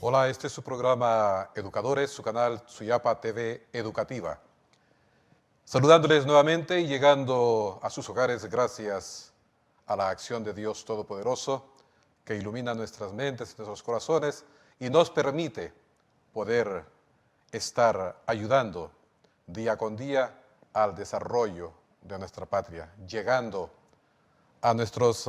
Hola, este es su programa Educadores, su canal Suyapa TV Educativa. Saludándoles nuevamente y llegando a sus hogares gracias a la acción de Dios Todopoderoso que ilumina nuestras mentes y nuestros corazones y nos permite poder estar ayudando día con día al desarrollo de nuestra patria, llegando a nuestros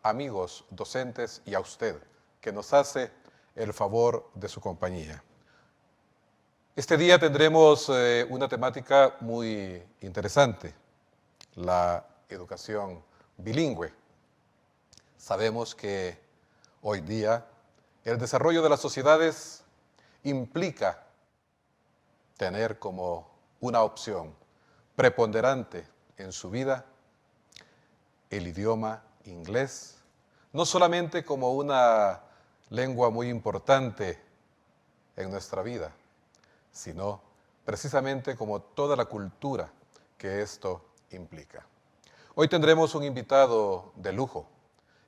amigos docentes y a usted, que nos hace el favor de su compañía. Este día tendremos una temática muy interesante, la educación bilingüe. Sabemos que hoy día el desarrollo de las sociedades implica tener como una opción preponderante en su vida el idioma inglés, no solamente como una lengua muy importante en nuestra vida, sino precisamente como toda la cultura que esto implica. Hoy tendremos un invitado de lujo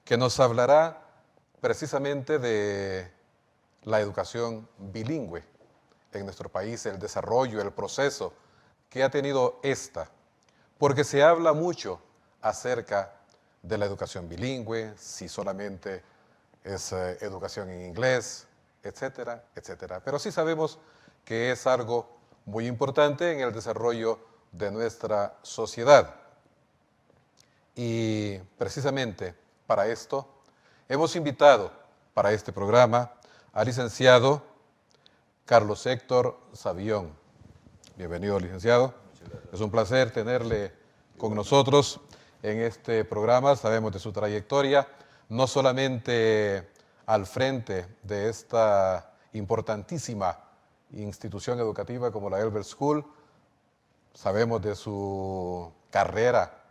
que nos hablará precisamente de la educación bilingüe en nuestro país, el desarrollo, el proceso que ha tenido esta, porque se habla mucho acerca de la educación bilingüe, si solamente es educación en inglés, etcétera, etcétera. Pero sí sabemos que es algo muy importante en el desarrollo de nuestra sociedad. Y precisamente para esto hemos invitado para este programa al licenciado Carlos Héctor Savión. Bienvenido, licenciado. Es un placer tenerle con nosotros en este programa. Sabemos de su trayectoria, no solamente al frente de esta importantísima institución educativa como la Elbert School, sabemos de su carrera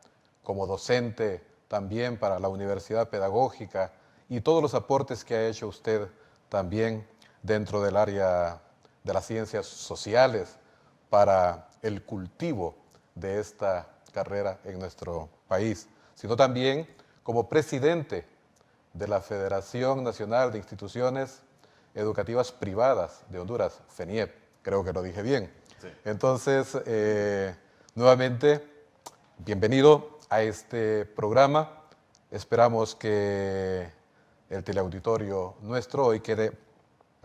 como docente también para la Universidad Pedagógica y todos los aportes que ha hecho usted también dentro del área de las ciencias sociales para el cultivo de esta carrera en nuestro país, sino también como presidente de la Federación Nacional de Instituciones Educativas Privadas de Honduras, FENIEP, creo que lo dije bien. Sí. Entonces, nuevamente, bienvenido a este programa. Esperamos que el teleauditorio nuestro hoy quede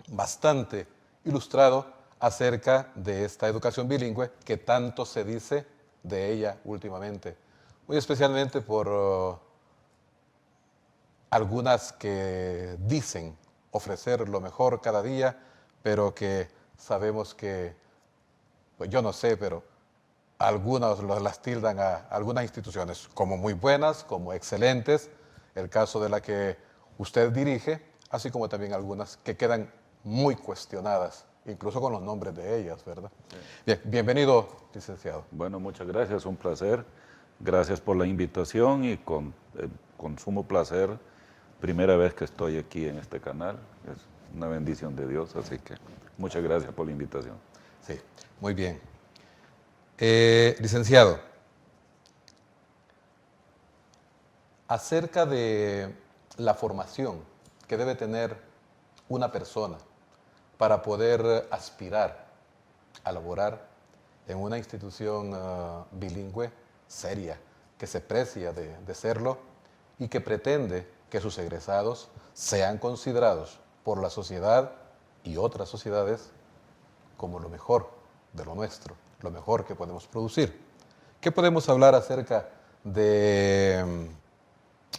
bastante ilustrado acerca de esta educación bilingüe que tanto se dice de ella últimamente, muy especialmente por algunas que dicen ofrecer lo mejor cada día, pero sabemos que, pues yo no sé, pero algunas las tildan a algunas instituciones como muy buenas, como excelentes, el caso de la que usted dirige, así como también algunas que quedan muy cuestionadas, incluso con los nombres de ellas, ¿verdad? Sí. Bien, bienvenido, licenciado. Bueno, muchas gracias, un placer. Gracias por la invitación y con sumo placer, primera vez que estoy aquí en este canal. Es una bendición de Dios, así que muchas gracias por la invitación. Sí, muy bien. Licenciado, acerca de la formación que debe tener una persona para poder aspirar a laborar en una institución bilingüe seria, que se precia de serlo y que pretende que sus egresados sean considerados por la sociedad y otras sociedades como lo mejor de lo nuestro, lo mejor que podemos producir. ¿Qué podemos hablar acerca de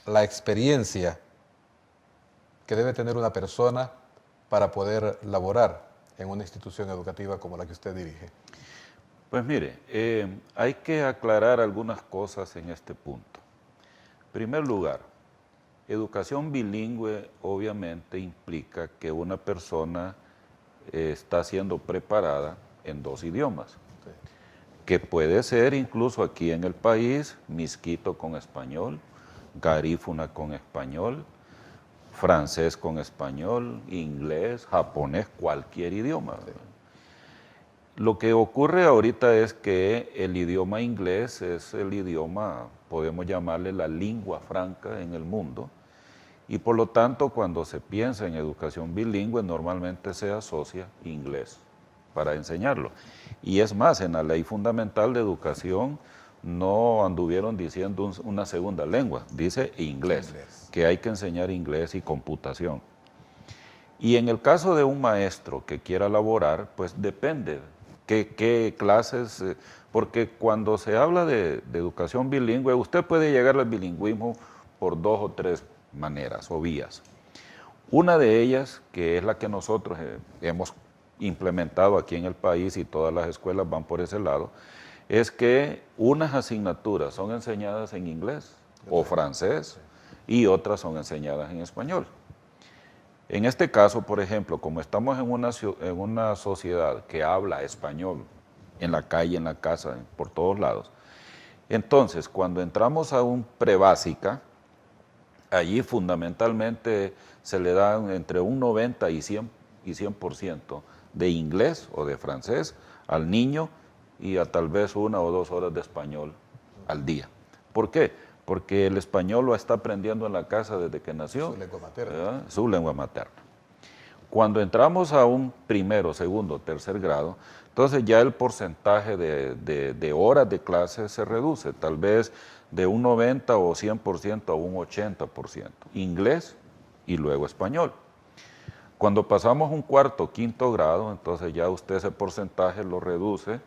la experiencia que debe tener una persona para poder laborar en una institución educativa como la que usted dirige? Pues mire, hay que aclarar algunas cosas en este punto. En primer lugar, educación bilingüe obviamente implica que una persona está siendo preparada en dos idiomas, que puede ser incluso aquí en el país, misquito con español, garífuna con español, francés con español, inglés, japonés, cualquier idioma. Sí. Lo que ocurre ahorita es que el idioma inglés es el idioma, podemos llamarle la lengua franca en el mundo, y por lo tanto cuando se piensa en educación bilingüe normalmente se asocia inglés para enseñarlo. Y es más, en la Ley Fundamental de Educación no anduvieron diciendo una segunda lengua, dice inglés, que hay que enseñar inglés y computación. Y en el caso de un maestro que quiera laborar, pues depende qué clases, porque cuando se habla de educación bilingüe, usted puede llegar al bilingüismo por 2 o 3 maneras o vías. Una de ellas, que es la que nosotros hemos implementado aquí en el país y todas las escuelas van por ese lado, es que unas asignaturas son enseñadas en inglés o francés y otras son enseñadas en español. En este caso, por ejemplo, como estamos en una sociedad que habla español en la calle, en la casa, por todos lados, entonces cuando entramos a un prebásica, allí fundamentalmente se le da entre un 90 y 100% de inglés o de francés al niño y a tal vez 1 o 2 horas de español al día. ¿Por qué? Porque el español lo está aprendiendo en la casa desde que nació. Su lengua materna. ¿Verdad? Su lengua materna. Cuando entramos a un primero, segundo, tercer grado, entonces ya el porcentaje de horas de clase se reduce, tal vez de un 90 o 100% a un 80%. Inglés y luego español. Cuando pasamos un cuarto, quinto grado, entonces ya usted ese porcentaje lo reduce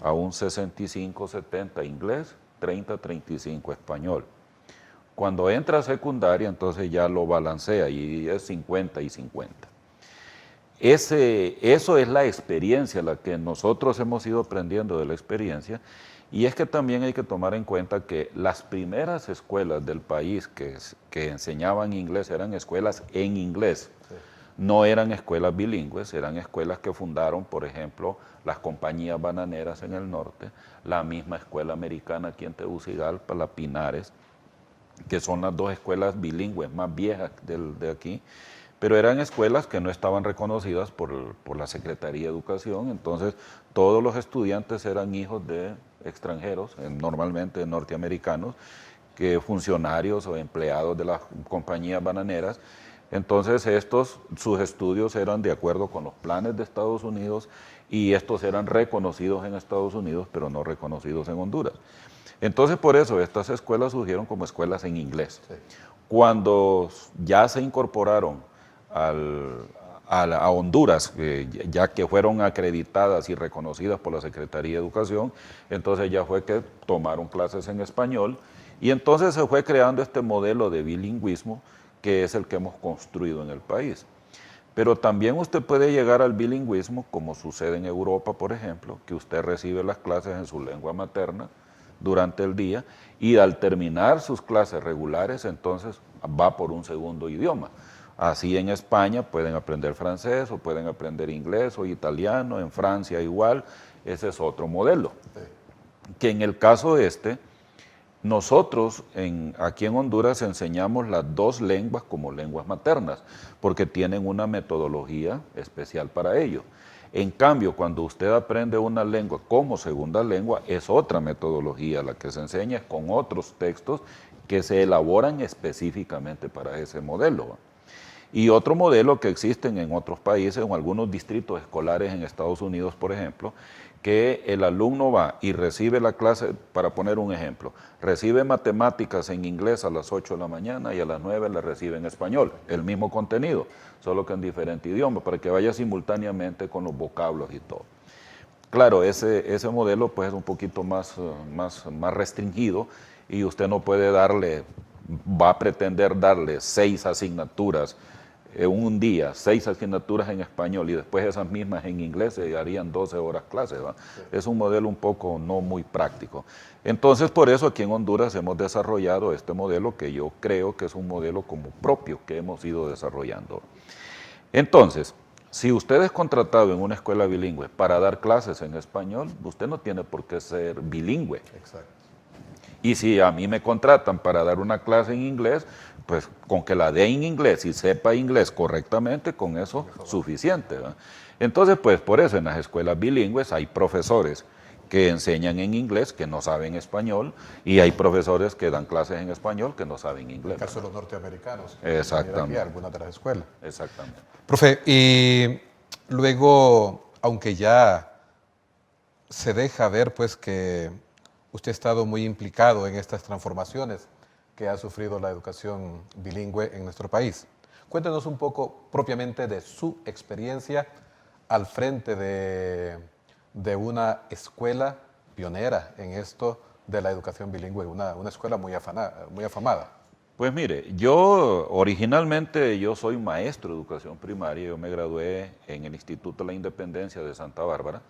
a un 65-70 inglés, 30-35 español. Cuando entra a secundaria, entonces ya lo balancea y es 50 y 50. Eso es la experiencia, la que nosotros hemos ido aprendiendo de la experiencia, y es que también hay que tomar en cuenta que las primeras escuelas del país que enseñaban inglés eran escuelas en inglés. Sí. No eran escuelas bilingües, eran escuelas que fundaron, por ejemplo, las compañías bananeras en el norte, la misma escuela americana aquí en Tegucigalpa, la Pinares, que son las 2 escuelas bilingües más viejas de aquí, pero eran escuelas que no estaban reconocidas por la Secretaría de Educación, entonces todos los estudiantes eran hijos de extranjeros, normalmente norteamericanos, que funcionarios o empleados de las compañías bananeras. Entonces sus estudios eran de acuerdo con los planes de Estados Unidos y estos eran reconocidos en Estados Unidos, pero no reconocidos en Honduras. Entonces por eso estas escuelas surgieron como escuelas en inglés. Sí. Cuando ya se incorporaron a Honduras, ya que fueron acreditadas y reconocidas por la Secretaría de Educación, entonces ya fue que tomaron clases en español y entonces se fue creando este modelo de bilingüismo que es el que hemos construido en el país. Pero también usted puede llegar al bilingüismo, como sucede en Europa, por ejemplo, que usted recibe las clases en su lengua materna durante el día y al terminar sus clases regulares, entonces va por un segundo idioma. Así en España pueden aprender francés o pueden aprender inglés o italiano, en Francia igual, ese es otro modelo. Que en el caso nosotros aquí en Honduras enseñamos las 2 lenguas como lenguas maternas, porque tienen una metodología especial para ello. En cambio, cuando usted aprende una lengua como segunda lengua, es otra metodología, la que se enseña es con otros textos que se elaboran específicamente para ese modelo. Y otro modelo que existen en otros países, en algunos distritos escolares en Estados Unidos, por ejemplo, que el alumno va y recibe la clase, para poner un ejemplo, recibe matemáticas en inglés a las 8 de la mañana y a las 9 la recibe en español, el mismo contenido, solo que en diferente idioma, para que vaya simultáneamente con los vocablos y todo. Claro, ese modelo pues es un poquito más restringido y usted no puede va a pretender darle 6 asignaturas un día, 6 asignaturas en español y después esas mismas en inglés, se harían 12 horas clases. Sí. Es un modelo un poco no muy práctico. Entonces, por eso aquí en Honduras hemos desarrollado este modelo que yo creo que es un modelo como propio que hemos ido desarrollando. Entonces, si usted es contratado en una escuela bilingüe para dar clases en español, usted no tiene por qué ser bilingüe. Exacto. Y si a mí me contratan para dar una clase en inglés, pues con que la dé en inglés y sepa inglés correctamente, con eso es suficiente, ¿verdad? Entonces, pues por eso en las escuelas bilingües hay profesores que enseñan en inglés, que no saben español, y hay profesores que dan clases en español que no saben inglés. En el caso de los norteamericanos, que Exactamente. vienen aquí a algunas de las escuelas. Exactamente. Profe, y luego, aunque ya se deja ver pues que usted ha estado muy implicado en estas transformaciones que ha sufrido la educación bilingüe en nuestro país, cuéntenos un poco propiamente de su experiencia al frente de una escuela pionera en esto de la educación bilingüe, una escuela muy afamada. Pues mire, yo originalmente soy maestro de educación primaria, yo me gradué en el Instituto de la Independencia de Santa Bárbara,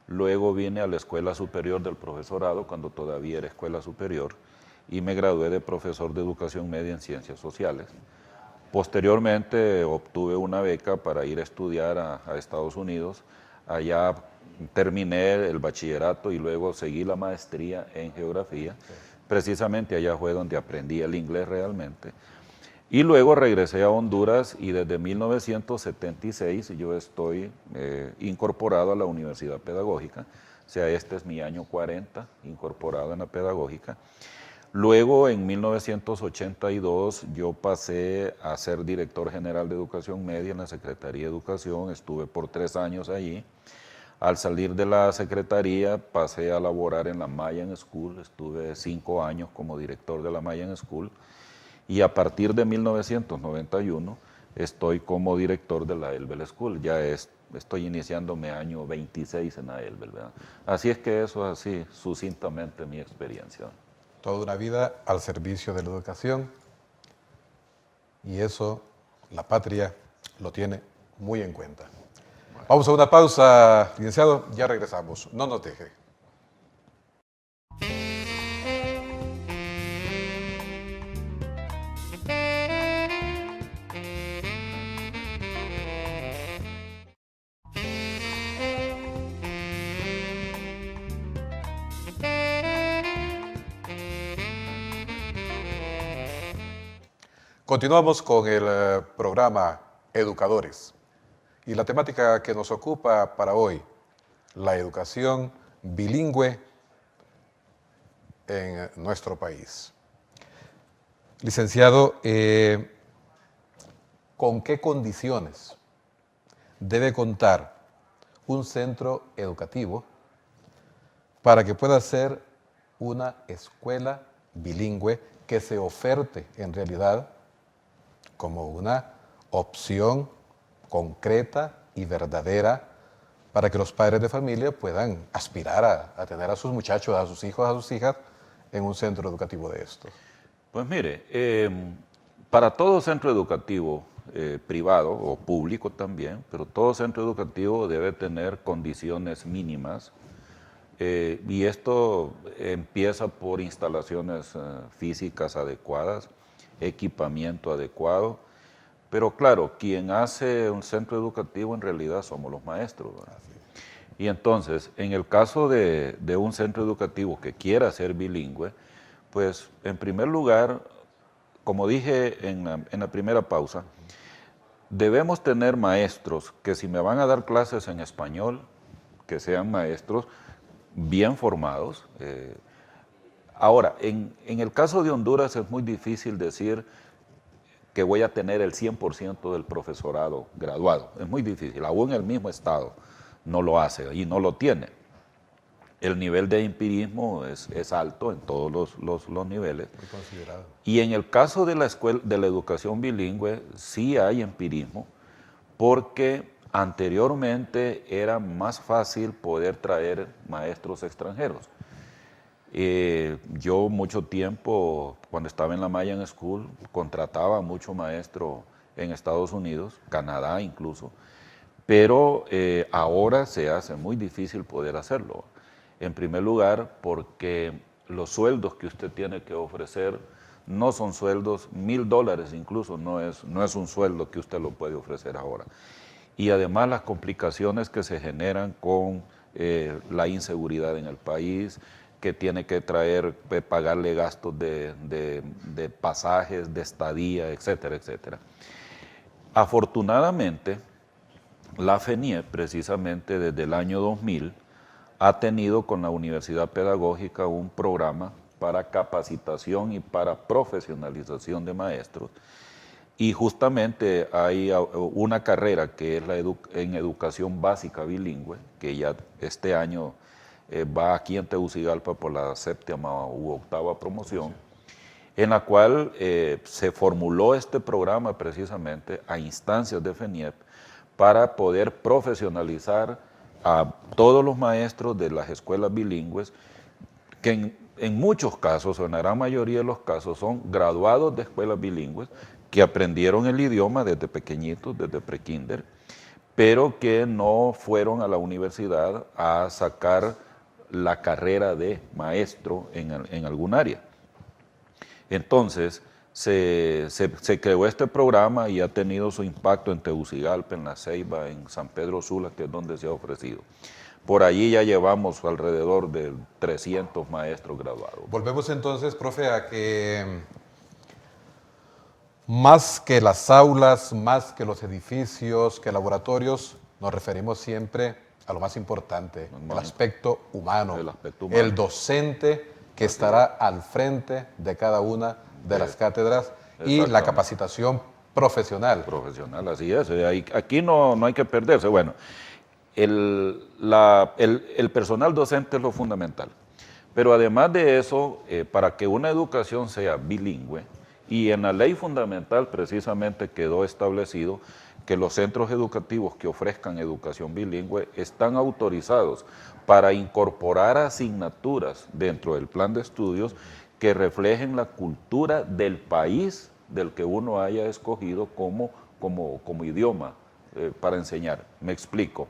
luego vine a la Escuela Superior del Profesorado, cuando todavía era Escuela Superior, y me gradué de profesor de educación media en Ciencias Sociales. Posteriormente obtuve una beca para ir a estudiar a Estados Unidos, allá terminé el bachillerato y luego seguí la maestría en Geografía. Precisamente allá fue donde aprendí el inglés realmente. Y luego regresé a Honduras y desde 1976 yo estoy incorporado a la Universidad Pedagógica. O sea, este es mi año 40 incorporado en la Pedagógica. Luego, en 1982, yo pasé a ser director general de Educación Media en la Secretaría de Educación. Estuve por 3 años allí. Al salir de la secretaría pasé a laborar en la Mayan School, estuve 5 años como director de la Mayan School y a partir de 1991 estoy como director de la Elbel School, estoy iniciando mi año 26 en la Elbel, ¿verdad? Así es que eso es así sucintamente mi experiencia. Toda una vida al servicio de la educación y eso la patria lo tiene muy en cuenta. Vamos a una pausa, licenciado, ya regresamos. No nos deje. Continuamos con el programa Educadores. Y la temática que nos ocupa para hoy, la educación bilingüe en nuestro país. Licenciado, ¿con qué condiciones debe contar un centro educativo para que pueda ser una escuela bilingüe que se oferte en realidad como una opción concreta y verdadera para que los padres de familia puedan aspirar a tener a sus muchachos, a sus hijos, a sus hijas en un centro educativo de estos? Pues mire, para todo centro educativo privado o público también, pero todo centro educativo debe tener condiciones mínimas y esto empieza por instalaciones físicas adecuadas, equipamiento adecuado. Pero claro, quien hace un centro educativo en realidad somos los maestros, ¿verdad? Y entonces, en el caso de un centro educativo que quiera ser bilingüe, pues en primer lugar, como dije en la primera pausa, debemos tener maestros que si me van a dar clases en español, que sean maestros bien formados. Ahora, en el caso de Honduras es muy difícil decir que voy a tener el 100% del profesorado graduado. Es muy difícil, aún el mismo Estado no lo hace y no lo tiene. El nivel de empirismo es alto en todos los niveles. Muy considerado. Y en el caso de la educación bilingüe sí hay empirismo, porque anteriormente era más fácil poder traer maestros extranjeros. Yo mucho tiempo, cuando estaba en la Mayan School, contrataba mucho maestro en Estados Unidos, Canadá incluso, pero ahora se hace muy difícil poder hacerlo. En primer lugar, porque los sueldos que usted tiene que ofrecer no son sueldos, $1,000 incluso, no es un sueldo que usted lo puede ofrecer ahora. Y además las complicaciones que se generan con la inseguridad en el país, que tiene que pagarle gastos de pasajes, de estadía, etcétera, etcétera. Afortunadamente, la FENIE, precisamente desde el año 2000, ha tenido con la Universidad Pedagógica un programa para capacitación y para profesionalización de maestros. Y justamente hay una carrera que es en educación básica bilingüe, que ya este año va aquí en Tegucigalpa por la 7ª u 8ª promoción, en la cual se formuló este programa precisamente a instancias de FENIEP para poder profesionalizar a todos los maestros de las escuelas bilingües, que en muchos casos, o en la gran mayoría de los casos, son graduados de escuelas bilingües que aprendieron el idioma desde pequeñitos, desde prekinder, pero que no fueron a la universidad a sacar la carrera de maestro en algún área. Entonces, se creó este programa y ha tenido su impacto en Tegucigalpa, en La Ceiba, en San Pedro Sula, que es donde se ha ofrecido. Por allí ya llevamos alrededor de 300 maestros graduados. Volvemos entonces, profe, a que más que las aulas, más que los edificios, que laboratorios, nos referimos siempre a lo más importante, el aspecto humano, el docente que estará al frente de cada una de las cátedras y la capacitación profesional. Profesional, así es. Aquí no hay que perderse. Bueno, el personal docente es lo fundamental. Pero además de eso, para que una educación sea bilingüe, y en la ley fundamental precisamente quedó establecido que los centros educativos que ofrezcan educación bilingüe están autorizados para incorporar asignaturas dentro del plan de estudios que reflejen la cultura del país del que uno haya escogido como idioma para enseñar. Me explico.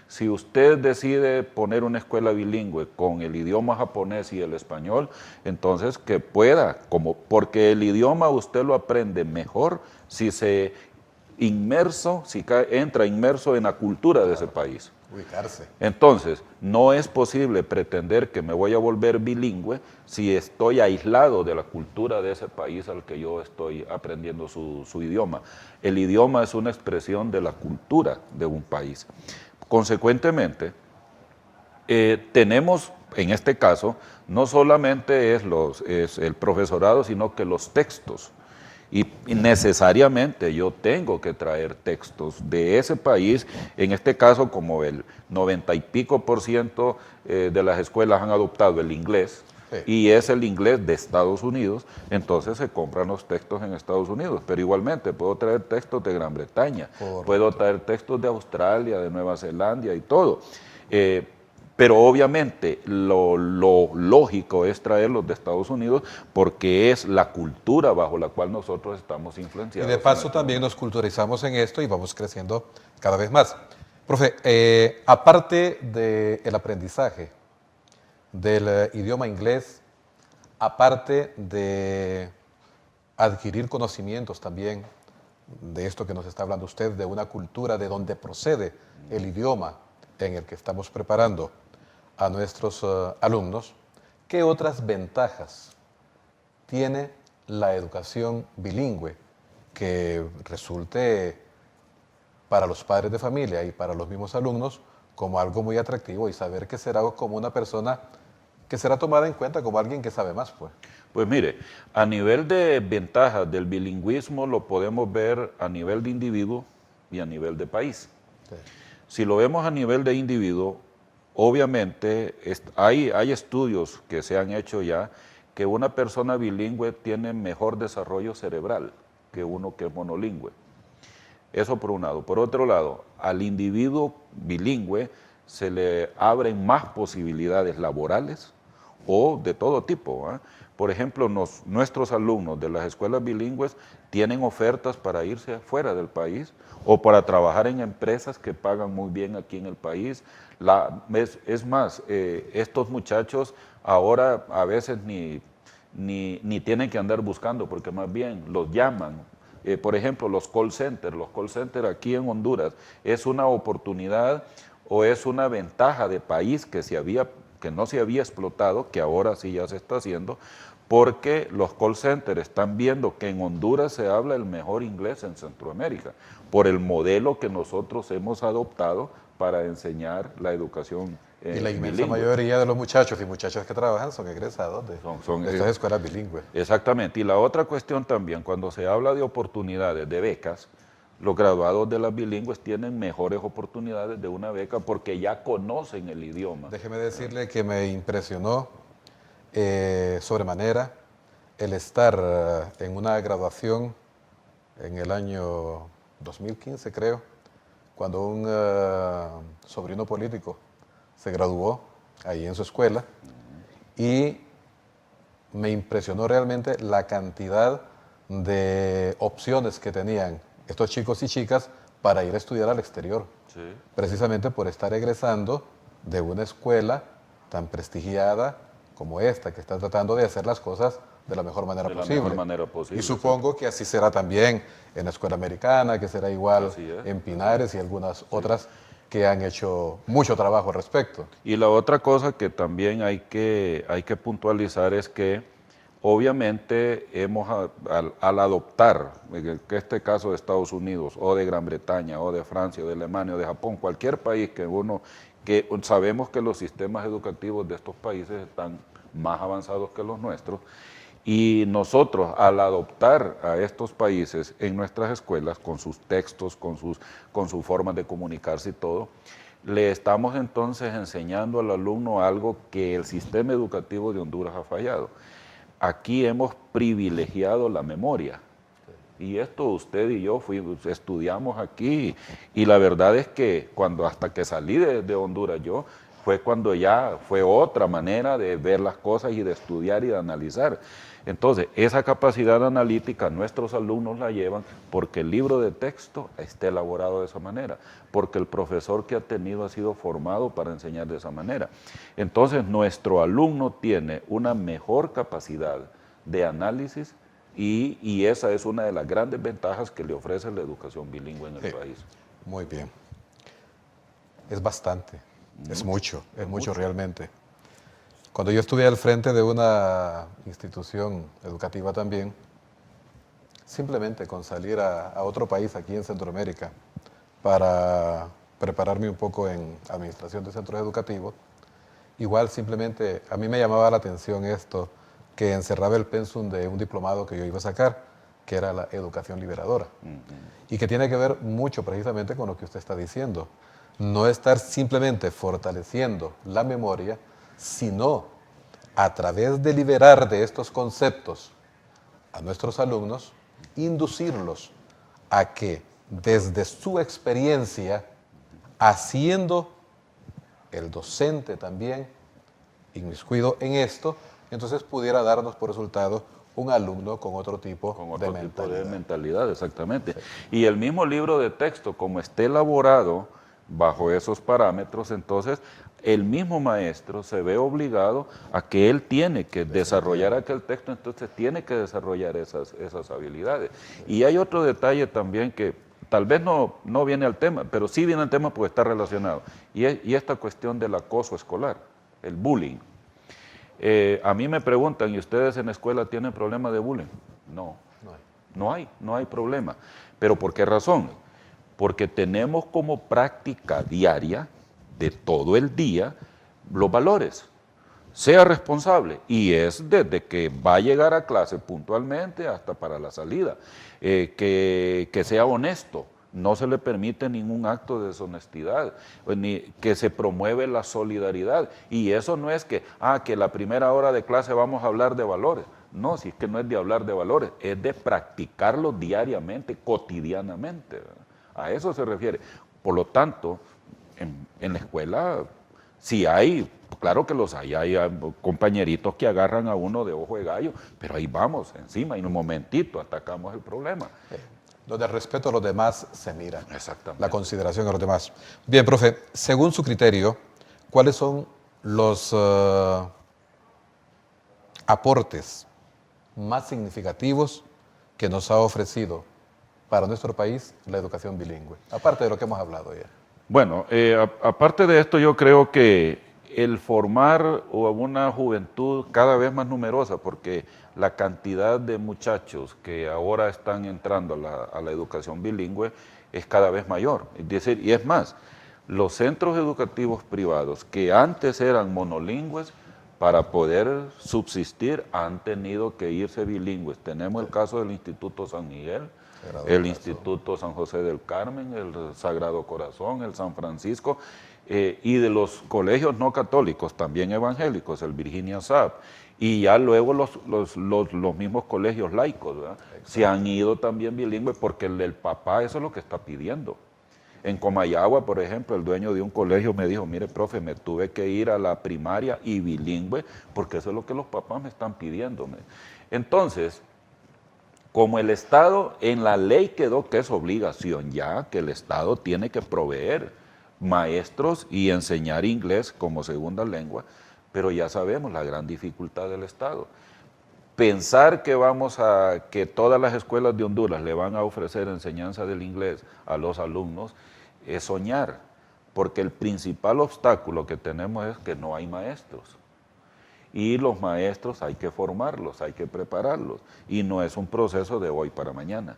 Si usted decide poner una escuela bilingüe con el idioma japonés y el español, entonces que pueda, porque el idioma usted lo aprende mejor si entra inmerso en la cultura de ese país. Ubicarse. Entonces, no es posible pretender que me voy a volver bilingüe si estoy aislado de la cultura de ese país al que yo estoy aprendiendo su idioma. El idioma es una expresión de la cultura de un país. Consecuentemente, tenemos, en este caso, no solamente es el profesorado, sino que los textos. Y necesariamente yo tengo que traer textos de ese país, en este caso como el 90 y pico % de las escuelas han adoptado el inglés, sí, y es el inglés de Estados Unidos, entonces se compran los textos en Estados Unidos, pero igualmente puedo traer textos de Gran Bretaña, correcto, puedo traer textos de Australia, de Nueva Zelanda y todo. Pero obviamente lo lógico es traerlos de Estados Unidos porque es la cultura bajo la cual nosotros estamos influenciados. Y de paso también nos culturizamos en esto y vamos creciendo cada vez más. Profe, aparte del aprendizaje del idioma inglés, aparte de adquirir conocimientos también de esto que nos está hablando usted, de una cultura de donde procede el idioma en el que estamos preparando a nuestros alumnos, ¿qué otras ventajas tiene la educación bilingüe que resulte para los padres de familia y para los mismos alumnos como algo muy atractivo y saber que será como una persona que será tomada en cuenta como alguien que sabe más? Pues mire, a nivel de ventajas del bilingüismo lo podemos ver a nivel de individuo y a nivel de país. Sí. Si lo vemos a nivel de individuo, obviamente hay estudios que se han hecho ya que una persona bilingüe tiene mejor desarrollo cerebral que uno que es monolingüe. Eso por un lado. Por otro lado, al individuo bilingüe se le abren más posibilidades laborales o de todo tipo. Por ejemplo, nuestros alumnos de las escuelas bilingües tienen ofertas para irse fuera del país o para trabajar en empresas que pagan muy bien aquí en el país. Es más, estos muchachos ahora a veces ni tienen que andar buscando porque más bien los llaman. Por ejemplo, los call centers aquí en Honduras es una oportunidad o es una ventaja de país que no se había explotado, que ahora sí ya se está haciendo, porque los call centers están viendo que en Honduras se habla el mejor inglés en Centroamérica, por el modelo que nosotros hemos adoptado para enseñar la educación Y la inmensa bilingües. mayoría de los muchachos y muchachas que trabajan son egresados de estas escuelas bilingües. Exactamente. Y la otra cuestión también, cuando se habla de oportunidades de becas, los graduados de las bilingües tienen mejores oportunidades de una beca porque ya conocen el idioma. Déjeme decirle que me impresionó sobremanera el estar en una graduación en el año 2015, creo, cuando un sobrino político se graduó ahí en su escuela y me impresionó realmente la cantidad de opciones que tenían estos chicos y chicas para ir a estudiar al exterior, Sí. precisamente por estar egresando de una escuela tan prestigiada como esta, que está tratando de hacer las cosas de la mejor manera posible. De la mejor manera posible. Y supongo que así será también en la escuela americana, que será igual Así es. en Pinares y algunas otras que han hecho mucho trabajo al respecto. Y la otra cosa que también hay que puntualizar es que obviamente al adoptar, en este caso de Estados Unidos o de Gran Bretaña o de Francia o de Alemania o de Japón, cualquier país que sabemos que los sistemas educativos de estos países están más avanzados que los nuestros, y nosotros, al adoptar a estos países en nuestras escuelas, con sus textos, con sus formas de comunicarse y todo, le estamos entonces enseñando al alumno algo que el sistema educativo de Honduras ha fallado. Aquí hemos privilegiado la memoria. Y esto usted y yo estudiamos aquí, y la verdad es que hasta que salí de Honduras yo, fue cuando ya fue otra manera de ver las cosas y de estudiar y de analizar. Entonces, esa capacidad analítica nuestros alumnos la llevan porque el libro de texto está elaborado de esa manera, porque el profesor que ha tenido ha sido formado para enseñar de esa manera. Entonces, nuestro alumno tiene una mejor capacidad de análisis y esa es una de las grandes ventajas que le ofrece la educación bilingüe en el país. Muy bien. Es bastante, es mucho realmente. Cuando yo estuve al frente de una institución educativa también, simplemente con salir a otro país aquí en Centroamérica para prepararme un poco en administración de centros educativos, igual simplemente a mí me llamaba la atención esto que encerraba el pensum de un diplomado que yo iba a sacar, que era la educación liberadora, y que tiene que ver mucho precisamente con lo que usted está diciendo. No estar simplemente fortaleciendo la memoria, sino a través de liberar de estos conceptos a nuestros alumnos, inducirlos a que desde su experiencia, haciendo el docente también inmiscuido en esto, entonces pudiera darnos por resultado un alumno con otro tipo de mentalidad. Exactamente. Sí. Y el mismo libro de texto, como esté elaborado bajo esos parámetros, entonces el mismo maestro se ve obligado a que él tiene que desarrollar aquel texto, entonces tiene que desarrollar esas habilidades. Y hay otro detalle también que tal vez no viene al tema, pero sí viene al tema porque está relacionado, y esta cuestión del acoso escolar, el bullying. A mí me preguntan, ¿y ustedes en la escuela tienen problema de bullying? No hay problema. ¿Pero por qué razón? Porque tenemos como práctica diaria, de todo el día, los valores. Sea responsable, y es desde que va a llegar a clase puntualmente hasta para la salida. Que sea honesto, no se le permite ningún acto de deshonestidad, ni que se promueve la solidaridad. Y eso no es que la primera hora de clase vamos a hablar de valores. No, si es que no es de hablar de valores, es de practicarlo diariamente, cotidianamente, ¿verdad? A eso se refiere. Por lo tanto, en la escuela sí hay, claro que los hay compañeritos que agarran a uno de ojo de gallo, pero ahí vamos encima y en un momentito atacamos el problema. Donde el respeto a los demás se mira. Exactamente. La consideración a los demás. Bien, profe, según su criterio, ¿cuáles son los aportes más significativos que nos ha ofrecido para nuestro país la educación bilingüe? Aparte de lo que hemos hablado ya. Bueno, aparte de esto, yo creo que el formar a una juventud cada vez más numerosa, porque la cantidad de muchachos que ahora están entrando a la educación bilingüe es cada vez mayor. Es decir, y es más, Los centros educativos privados que antes eran monolingües, para poder subsistir han tenido que irse bilingües. Tenemos el caso del Instituto San Miguel, el Instituto San José del Carmen, el Sagrado Corazón, el San Francisco, y de los colegios no católicos, también evangélicos, el Virginia Saab, y ya luego los mismos colegios laicos, ¿verdad? Se han ido también bilingües porque el papá eso es lo que está pidiendo. En Comayagua, por ejemplo, el dueño de un colegio me dijo, mire, profe, me tuve que ir a la primaria y bilingüe porque eso es lo que los papás me están pidiendo. Entonces, como el Estado, en la ley quedó que es obligación ya, que el Estado tiene que proveer maestros y enseñar inglés como segunda lengua, pero ya sabemos la gran dificultad del Estado. Pensar que todas las escuelas de Honduras le van a ofrecer enseñanza del inglés a los alumnos es soñar, porque el principal obstáculo que tenemos es que no hay maestros. Y los maestros hay que formarlos, hay que prepararlos, y no es un proceso de hoy para mañana.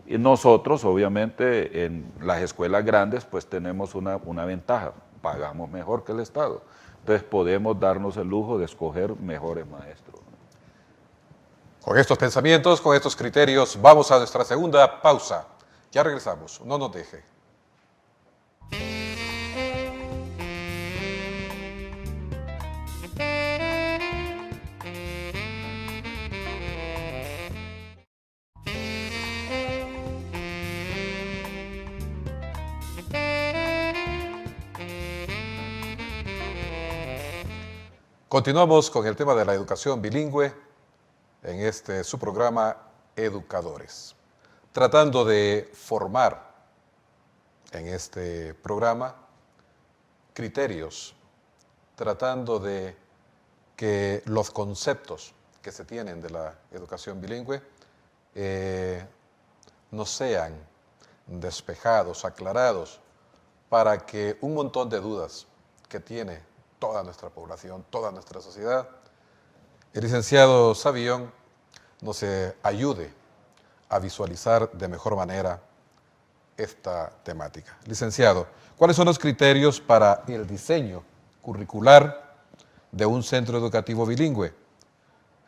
Y nosotros, obviamente, en las escuelas grandes, pues tenemos una ventaja, pagamos mejor que el Estado. Entonces podemos darnos el lujo de escoger mejores maestros. Con estos pensamientos, con estos criterios, vamos a nuestra segunda pausa. Ya regresamos, no nos deje. Continuamos con el tema de la educación bilingüe en su programa Educadores, tratando de formar en este programa criterios, tratando de que los conceptos que se tienen de la educación bilingüe no sean despejados, aclarados, para que un montón de dudas que tiene toda nuestra población, toda nuestra sociedad, el licenciado Savillon nos ayude a visualizar de mejor manera esta temática. Licenciado, ¿cuáles son los criterios para el diseño curricular de un centro educativo bilingüe?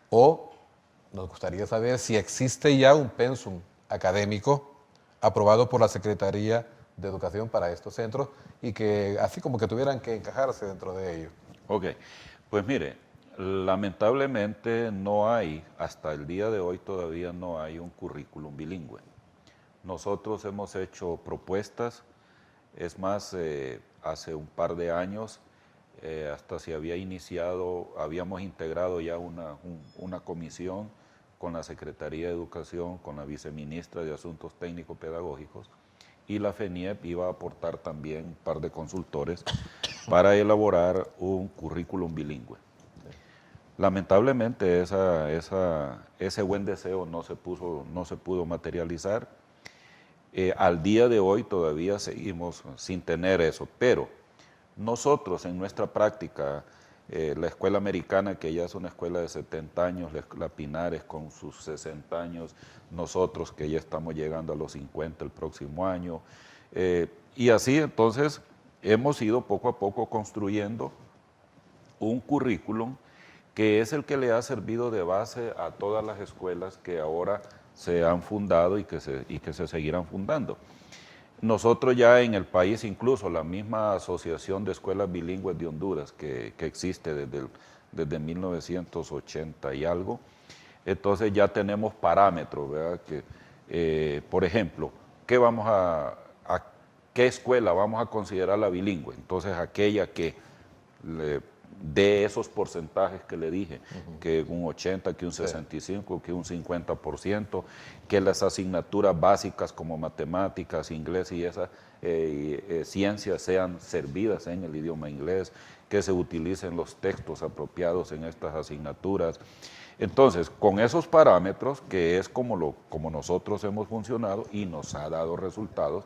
O nos gustaría saber si existe ya un pensum académico aprobado por la Secretaría de Educación para estos centros y que así como que tuvieran que encajarse dentro de ellos. Ok, pues mire, lamentablemente no hay, hasta el día de hoy todavía no hay un currículum bilingüe. Nosotros hemos hecho propuestas, es más, hace un par de años hasta se había iniciado, habíamos integrado ya una comisión con la Secretaría de Educación, con la Viceministra de Asuntos Técnico-Pedagógicos, y la FENIEP iba a aportar también un par de consultores para elaborar un currículum bilingüe. Lamentablemente ese buen deseo no se pudo materializar. Al día de hoy todavía seguimos sin tener eso, pero nosotros en nuestra práctica, la escuela americana, que ya es una escuela de 70 años, la Pinares con sus 60 años, nosotros que ya estamos llegando a los 50 el próximo año, y así entonces hemos ido poco a poco construyendo un currículum que es el que le ha servido de base a todas las escuelas que ahora se han fundado y que se seguirán fundando. Nosotros ya en el país, incluso la misma Asociación de Escuelas Bilingües de Honduras, que existe desde 1980 y algo, entonces ya tenemos parámetros, ¿verdad? Que, por ejemplo, ¿qué escuela vamos a considerarla bilingüe? Entonces aquella que de esos porcentajes que le dije, que un 80, que un 65, que un 50%, que las asignaturas básicas como matemáticas, inglés y esas ciencias sean servidas en el idioma inglés, que se utilicen los textos apropiados en estas asignaturas. Entonces, con esos parámetros, que es como nosotros hemos funcionado y nos ha dado resultados,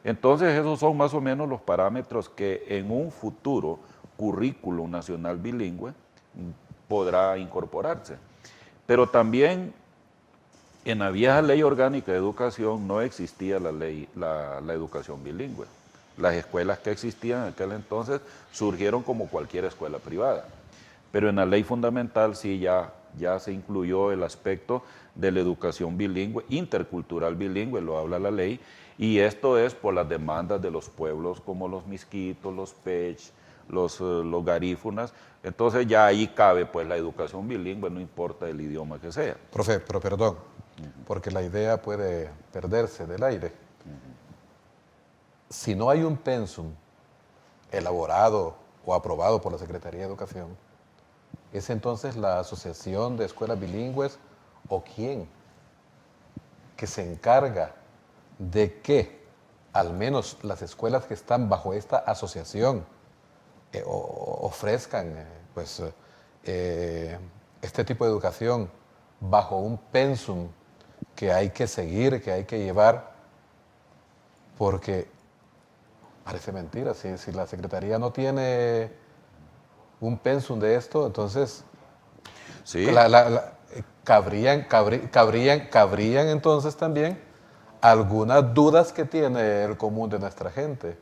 entonces esos son más o menos los parámetros que en un futuro currículum nacional bilingüe podrá incorporarse. Pero también en la vieja ley orgánica de educación no existía la educación bilingüe. Las escuelas que existían en aquel entonces surgieron como cualquier escuela privada. Pero en la ley fundamental sí ya se incluyó el aspecto de la educación bilingüe, intercultural bilingüe, lo habla la ley, y esto es por las demandas de los pueblos como los Misquitos, los Pech, los garífunas. Entonces ya ahí cabe pues la educación bilingüe, no importa el idioma que sea. Profe, pero perdón, porque la idea puede perderse del aire. Si no hay un pensum elaborado o aprobado por la Secretaría de Educación, ¿es entonces la Asociación de Escuelas Bilingües o quién que se encarga de que al menos las escuelas que están bajo esta asociación ofrezcan este tipo de educación bajo un pensum que hay que seguir, que hay que llevar? Porque parece mentira, si la Secretaría no tiene un pensum de esto, entonces Sí. cabrían entonces también algunas dudas que tiene el común de nuestra gente.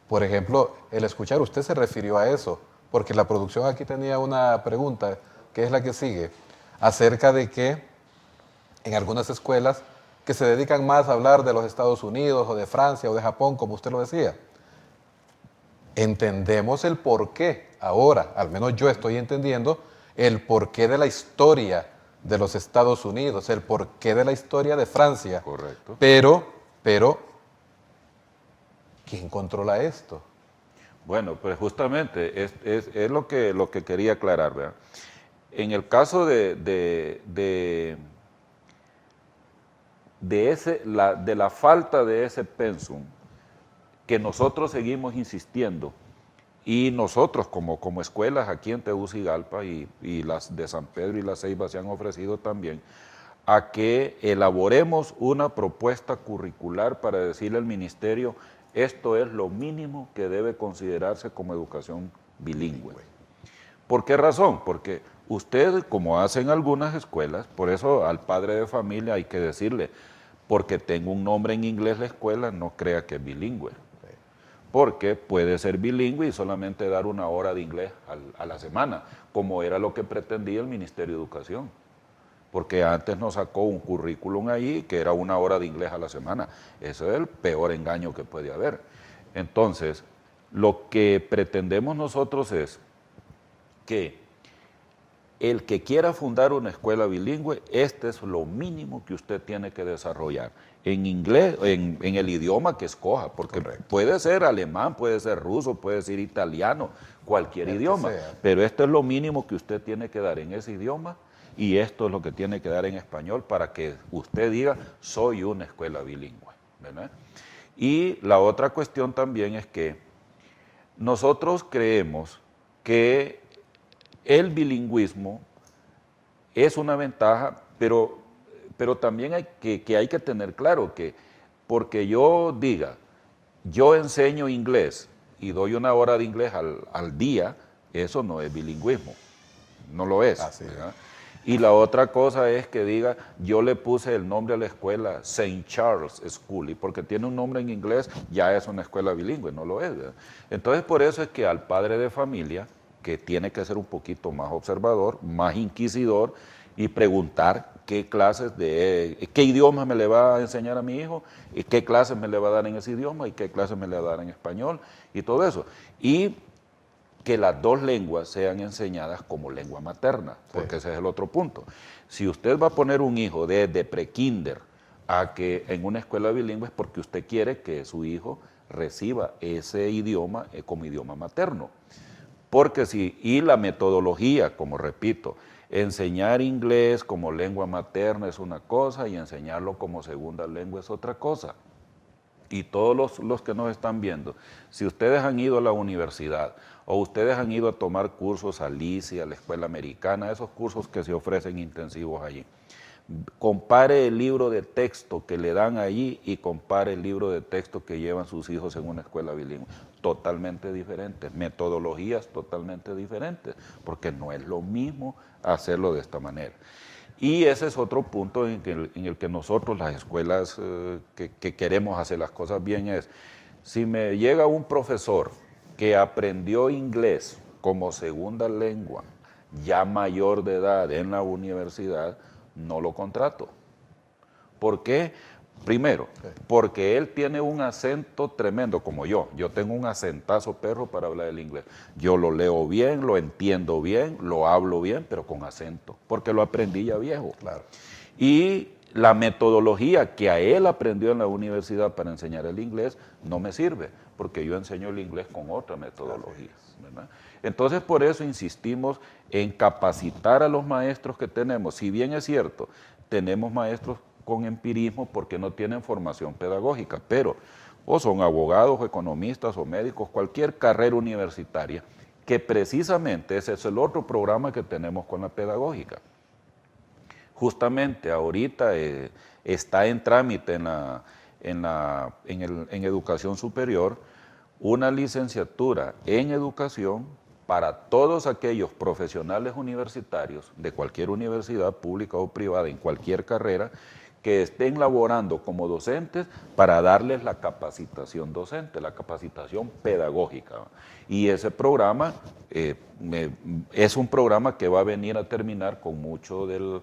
Por ejemplo, el escuchar, usted se refirió a eso, porque la producción aquí tenía una pregunta, que es la que sigue, acerca de que en algunas escuelas que se dedican más a hablar de los Estados Unidos o de Francia o de Japón, como usted lo decía, entendemos el porqué ahora, al menos yo estoy entendiendo el porqué de la historia de los Estados Unidos, el porqué de la historia de Francia. Correcto. Pero, ¿quién controla esto? Bueno, pues justamente es lo que quería aclarar, ¿verdad? En el caso de la falta de ese pensum, que nosotros seguimos insistiendo, y nosotros como escuelas aquí en Tegucigalpa y las de San Pedro y La Ceiba se han ofrecido también, a que elaboremos una propuesta curricular para decirle al ministerio, esto es lo mínimo que debe considerarse como educación bilingüe. ¿Por qué razón? Porque usted, como hacen algunas escuelas, por eso al padre de familia hay que decirle, porque tengo un nombre en inglés la escuela, no crea que es bilingüe. Porque puede ser bilingüe y solamente dar una hora de inglés a la semana, como era lo que pretendía el Ministerio de Educación. Porque antes nos sacó un currículum ahí que era una hora de inglés a la semana. Ese es el peor engaño que puede haber. Entonces, lo que pretendemos nosotros es que el que quiera fundar una escuela bilingüe, este es lo mínimo que usted tiene que desarrollar. En inglés, en el idioma que escoja, porque puede ser alemán, puede ser ruso, puede ser italiano, cualquier idioma. Pero esto es lo mínimo que usted tiene que dar en ese idioma y esto es lo que tiene que dar en español para que usted diga, soy una escuela bilingüe, ¿verdad? Y la otra cuestión también es que nosotros creemos que el bilingüismo es una ventaja, pero también hay que tener claro que porque yo diga, yo enseño inglés y doy una hora de inglés al día, eso no es bilingüismo, no lo es. ¿Verdad? Y la otra cosa es que diga, yo le puse el nombre a la escuela St. Charles School, y porque tiene un nombre en inglés ya es una escuela bilingüe, no lo es. ¿Verdad? Entonces por eso es que al padre de familia, que tiene que ser un poquito más observador, más inquisidor y preguntar qué idiomas me le va a enseñar a mi hijo, y qué clases me le va a dar en ese idioma y qué clases me le va a dar en español y todo eso. Y que las dos lenguas sean enseñadas como lengua materna, porque ese es el otro punto. Si usted va a poner un hijo desde prekinder a que en una escuela bilingüe es porque usted quiere que su hijo reciba ese idioma como idioma materno. Porque y la metodología, como repito, enseñar inglés como lengua materna es una cosa y enseñarlo como segunda lengua es otra cosa. Y todos los que nos están viendo, si ustedes han ido a la universidad o ustedes han ido a tomar cursos a LICE, a la escuela americana, esos cursos que se ofrecen intensivos allí, compare el libro de texto que le dan allí y compare el libro de texto que llevan sus hijos en una escuela bilingüe. Totalmente diferentes, metodologías totalmente diferentes, porque no es lo mismo hacerlo de esta manera. Y ese es otro punto en el que nosotros, las escuelas que queremos hacer las cosas bien, es Si me llega un profesor que aprendió inglés como segunda lengua, ya mayor de edad en la universidad, no lo contrato. ¿Por qué? Primero, porque él tiene un acento tremendo, como yo. Yo tengo un acentazo perro para hablar el inglés. Yo lo leo bien, lo entiendo bien, lo hablo bien, pero con acento, porque lo aprendí ya viejo. Claro. Y la metodología que a él aprendió en la universidad para enseñar el inglés no me sirve, porque yo enseño el inglés con otra metodología, ¿verdad? Entonces, por eso insistimos en capacitar a los maestros que tenemos. Si bien es cierto, tenemos maestros con empirismo porque no tienen formación pedagógica, pero o son abogados, o economistas, o médicos, cualquier carrera universitaria, que precisamente ese es el otro programa que tenemos con la pedagógica. Justamente ahorita está en trámite en educación superior una licenciatura en educación para todos aquellos profesionales universitarios de cualquier universidad pública o privada en cualquier carrera que estén laborando como docentes para darles la capacitación docente, la capacitación pedagógica. Y ese programa es un programa que va a venir a terminar con mucho del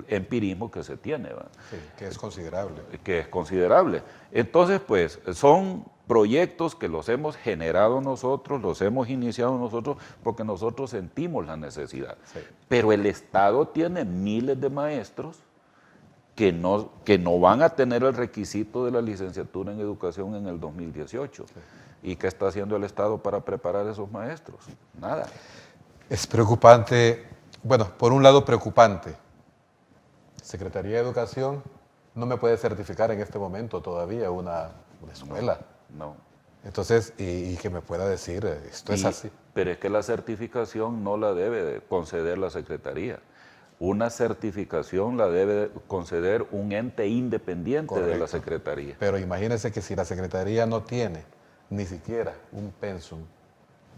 empirismo que se tiene. ¿Va? Sí, que es considerable. Que es considerable. Entonces, pues, son proyectos que los hemos generado nosotros, los hemos iniciado nosotros, porque nosotros sentimos la necesidad. Sí. Pero el Estado tiene miles de maestros que no van a tener el requisito de la licenciatura en educación en el 2018. Sí. ¿Y qué está haciendo el Estado para preparar a esos maestros? Nada. Es preocupante, bueno, por un lado preocupante. Secretaría de Educación no me puede certificar en este momento todavía una escuela. No. Entonces, y que me pueda decir, esto es así. Pero es que la certificación no la debe conceder la Secretaría. Una certificación la debe conceder un ente independiente. Correcto. De la Secretaría. Pero imagínense que si la Secretaría no tiene ni siquiera un pensum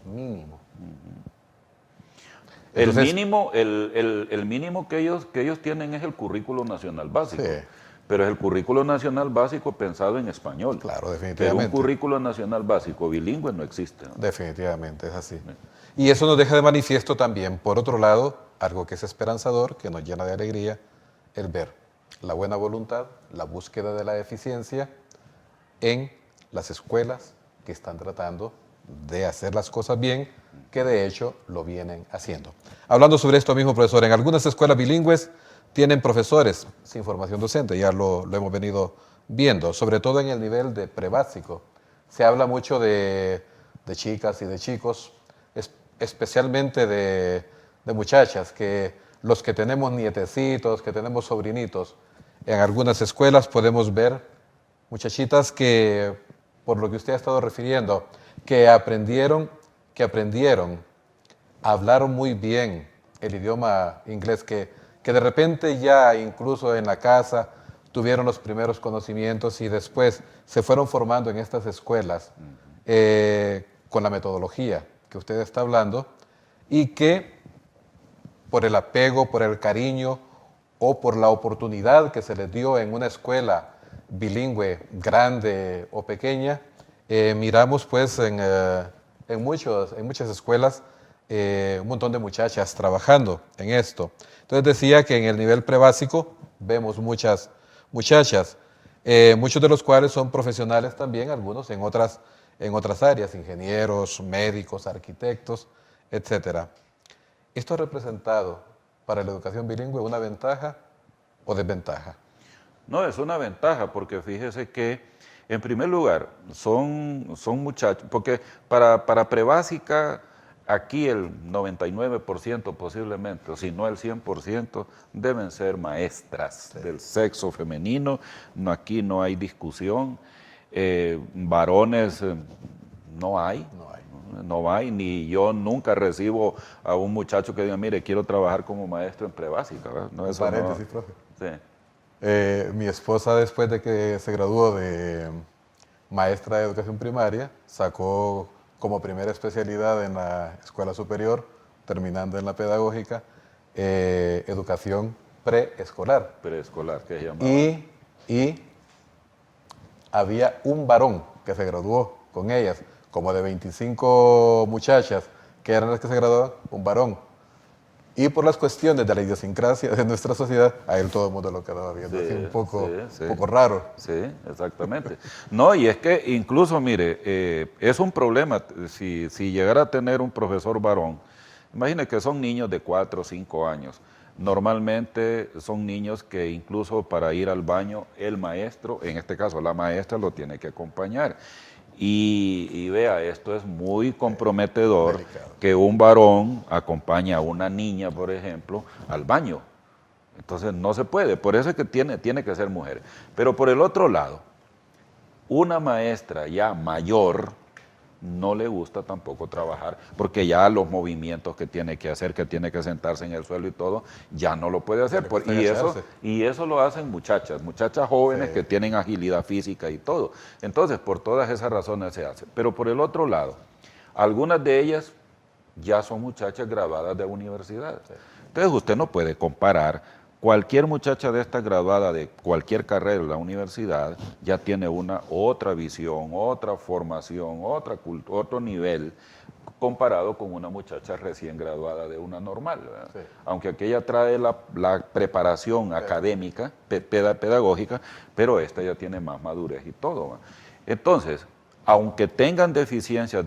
mínimo. Entonces, el mínimo que ellos tienen es el currículo nacional básico. Sí. Pero es el currículo nacional básico pensado en español. Claro, definitivamente. Pero un currículo nacional básico bilingüe no existe, ¿no? Definitivamente, es así. Sí. Y eso nos deja de manifiesto también, por otro lado, algo que es esperanzador, que nos llena de alegría, el ver la buena voluntad, la búsqueda de la eficiencia en las escuelas que están tratando de hacer las cosas bien, que de hecho lo vienen haciendo. Hablando sobre esto mismo, profesor, en algunas escuelas bilingües tienen profesores sin formación docente, ya lo hemos venido viendo, sobre todo en el nivel de prebásico. Se habla mucho de chicas y de chicos, especialmente de muchachas, que los que tenemos nietecitos, que tenemos sobrinitos, en algunas escuelas podemos ver muchachitas que, por lo que usted ha estado refiriendo, que aprendieron, hablaron muy bien el idioma inglés, que de repente ya incluso en la casa tuvieron los primeros conocimientos y después se fueron formando en estas escuelas con la metodología que usted está hablando y que por el apego, por el cariño o por la oportunidad que se les dio en una escuela bilingüe grande o pequeña, miramos pues en muchas escuelas un montón de muchachas trabajando en esto. Entonces decía que en el nivel prebásico vemos muchas muchachas, muchos de los cuales son profesionales también, algunos en otras áreas, ingenieros, médicos, arquitectos, etcétera. ¿Esto ha representado para la educación bilingüe una ventaja o desventaja? No, es una ventaja porque fíjese que, en primer lugar, son muchachos, porque para prebásica, aquí el 99% posiblemente, o si no el 100%, deben ser maestras del sexo femenino. No, aquí no hay discusión. Varones no hay. No hay, ni yo nunca recibo a un muchacho que diga, mire, quiero trabajar como maestro en prebásica. No, eso paréntesis, no. Profe. Sí. Mi esposa, después de que se graduó de maestra de educación primaria, sacó como primera especialidad en la escuela superior, terminando en la pedagógica, educación preescolar. Preescolar, que se llamaba. Y había un varón que se graduó con ellas, como de 25 muchachas que eran las que se graduaban, un varón. Y por las cuestiones de la idiosincrasia de nuestra sociedad, a él todo el mundo lo quedaba viendo así un poco raro. Sí, exactamente. No, y es que incluso, mire, es un problema si llegara a tener un profesor varón. Imagine que son niños de 4 o 5 años. Normalmente son niños que incluso para ir al baño, el maestro, en este caso la maestra, lo tiene que acompañar. Y vea, esto es muy comprometedor que un varón acompañe a una niña, por ejemplo, al baño. Entonces no se puede, por eso es que tiene que ser mujer. Pero por el otro lado, una maestra ya mayor no le gusta tampoco trabajar, porque ya los movimientos que tiene que hacer, que tiene que sentarse en el suelo y todo, ya no lo puede hacer. Y eso lo hacen muchachas jóvenes que tienen agilidad física y todo. Entonces, por todas esas razones se hace. Pero por el otro lado, algunas de ellas ya son muchachas graduadas de universidad. Entonces, usted no puede comparar. Cualquier muchacha de esta graduada de cualquier carrera de la universidad ya tiene otra visión, otra formación, otro nivel comparado con una muchacha recién graduada de una normal. Sí. Aunque aquella trae la preparación académica, pedagógica, pero esta ya tiene más madurez y todo. Entonces, aunque tengan deficiencias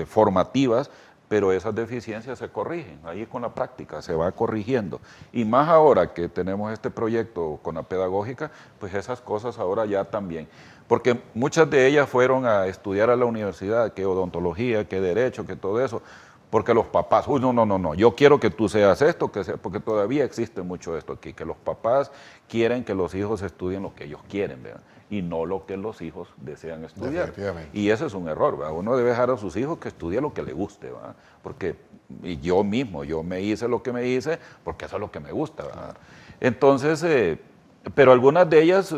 formativas, pero esas deficiencias se corrigen, ahí con la práctica se va corrigiendo. Y más ahora que tenemos este proyecto con la pedagógica, pues esas cosas ahora ya también. Porque muchas de ellas fueron a estudiar a la universidad, que odontología, que derecho, que todo eso, porque los papás, uy, no, yo quiero que tú seas esto, porque todavía existe mucho esto aquí, que los papás quieren que los hijos estudien lo que ellos quieren, ¿verdad? Y no lo que los hijos desean estudiar. Y ese es un error, ¿verdad? Uno debe dejar a sus hijos que estudien lo que les guste, ¿verdad? Porque yo me hice lo que me hice porque eso es lo que me gusta, ¿verdad? Entonces, pero algunas de ellas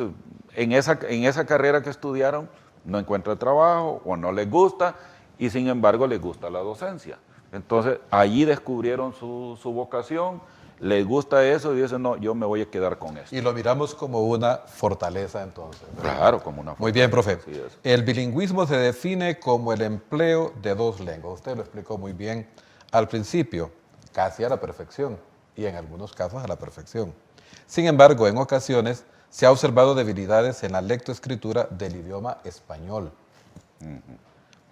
en esa carrera que estudiaron no encuentran trabajo o no les gusta y sin embargo les gusta la docencia. Entonces, allí descubrieron su vocación, les gusta eso y dicen, no, yo me voy a quedar con esto. Y lo miramos como una fortaleza entonces, ¿verdad? Claro, como una fortaleza. Muy bien, profe. El bilingüismo se define como el empleo de dos lenguas. Usted lo explicó muy bien al principio, casi a la perfección, y en algunos casos a la perfección. Sin embargo, en ocasiones se ha observado debilidades en la lectoescritura del idioma español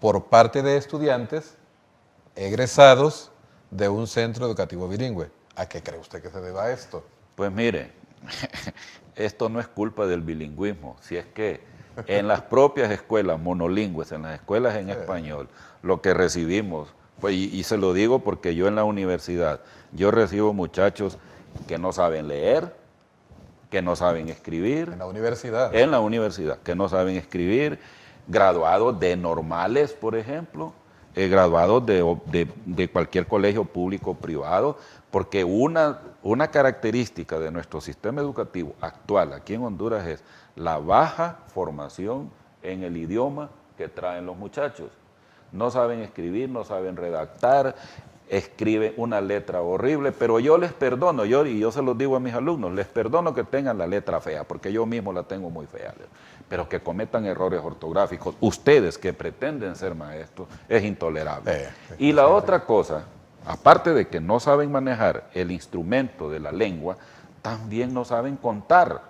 por parte de estudiantes egresados de un centro educativo bilingüe. ¿A qué cree usted que se deba esto? Pues mire, esto no es culpa del bilingüismo, si es que en las propias escuelas monolingües, en las escuelas en español, lo que recibimos, pues, y se lo digo porque yo en la universidad, yo recibo muchachos que no saben leer, que no saben escribir. ¿En la universidad? En la universidad, que no saben escribir, graduados de normales, por ejemplo, graduados de cualquier colegio público o privado, porque una característica de nuestro sistema educativo actual aquí en Honduras es la baja formación en el idioma que traen los muchachos. No saben escribir, no saben redactar, escriben una letra horrible, pero yo les perdono, y yo se los digo a mis alumnos, les perdono que tengan la letra fea, porque yo mismo la tengo muy fea, pero que cometan errores ortográficos, ustedes que pretenden ser maestros, es intolerable. Y la otra cosa, aparte de que no saben manejar el instrumento de la lengua, también no saben contar.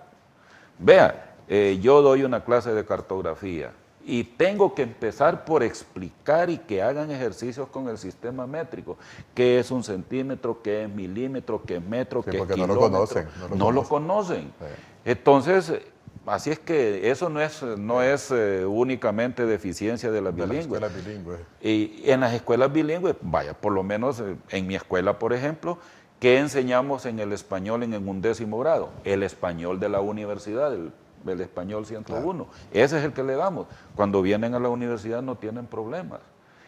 Vea, yo doy una clase de cartografía y tengo que empezar por explicar y que hagan ejercicios con el sistema métrico. ¿Qué es un centímetro? ¿Qué es milímetro? ¿Qué es metro? ¿Qué es kilómetro? No lo conocen. No lo conocen. Sí. Entonces, así es que eso no es únicamente deficiencia de las bilingües. Las escuelas bilingües. Y en las escuelas bilingües, vaya, por lo menos en mi escuela, por ejemplo, ¿qué enseñamos en el español en un 10º grado? El español de la universidad, el español 101. Claro. Ese es el que le damos. Cuando vienen a la universidad no tienen problemas.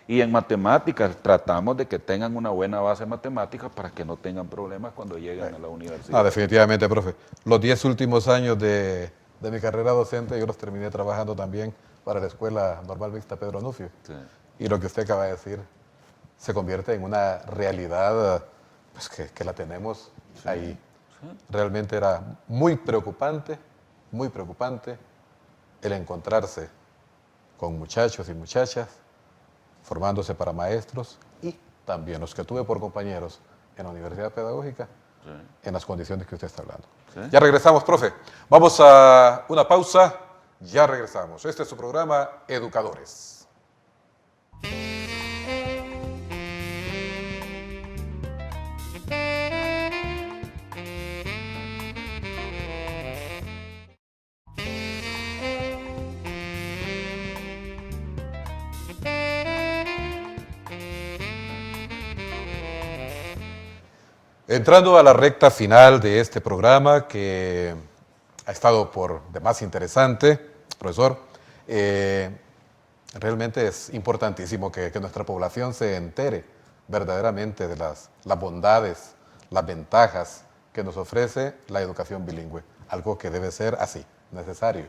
Y en matemáticas tratamos de que tengan una buena base matemática para que no tengan problemas cuando lleguen a la universidad. Definitivamente, profe. Los 10 últimos años de mi carrera docente yo los terminé trabajando también para la Escuela Normal Mixta Pedro Anufio. Sí. Y lo que usted acaba de decir se convierte en una realidad pues, que la tenemos ahí. Sí. Realmente era muy preocupante el encontrarse con muchachos y muchachas, formándose para maestros, y también los que tuve por compañeros en la Universidad Pedagógica, en las condiciones que usted está hablando. Sí. Ya regresamos, profe. Vamos a una pausa, ya regresamos. Este es su programa Educadores. Entrando a la recta final de este programa, que ha estado por demás interesante, profesor, realmente es importantísimo que nuestra población se entere verdaderamente de las bondades, las ventajas que nos ofrece la educación bilingüe, algo que debe ser así, necesario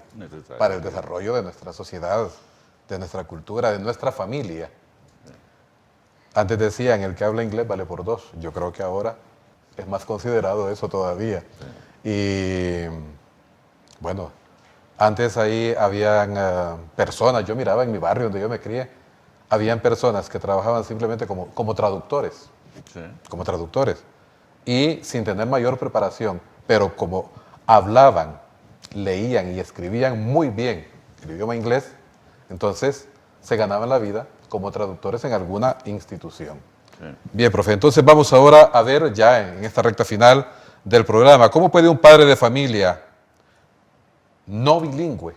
para el desarrollo de nuestra sociedad, de nuestra cultura, de nuestra familia. Antes decían, el que habla inglés vale por dos. Yo creo que ahora es más considerado eso todavía. Sí. Y bueno, antes ahí habían personas, yo miraba en mi barrio donde yo me crié, habían personas que trabajaban simplemente como traductores, sí, como traductores, y sin tener mayor preparación, pero como hablaban, leían y escribían muy bien el idioma inglés, entonces se ganaban la vida como traductores en alguna institución. Sí. Bien, profe, entonces vamos ahora a ver ya en esta recta final del programa, ¿cómo puede un padre de familia no bilingüe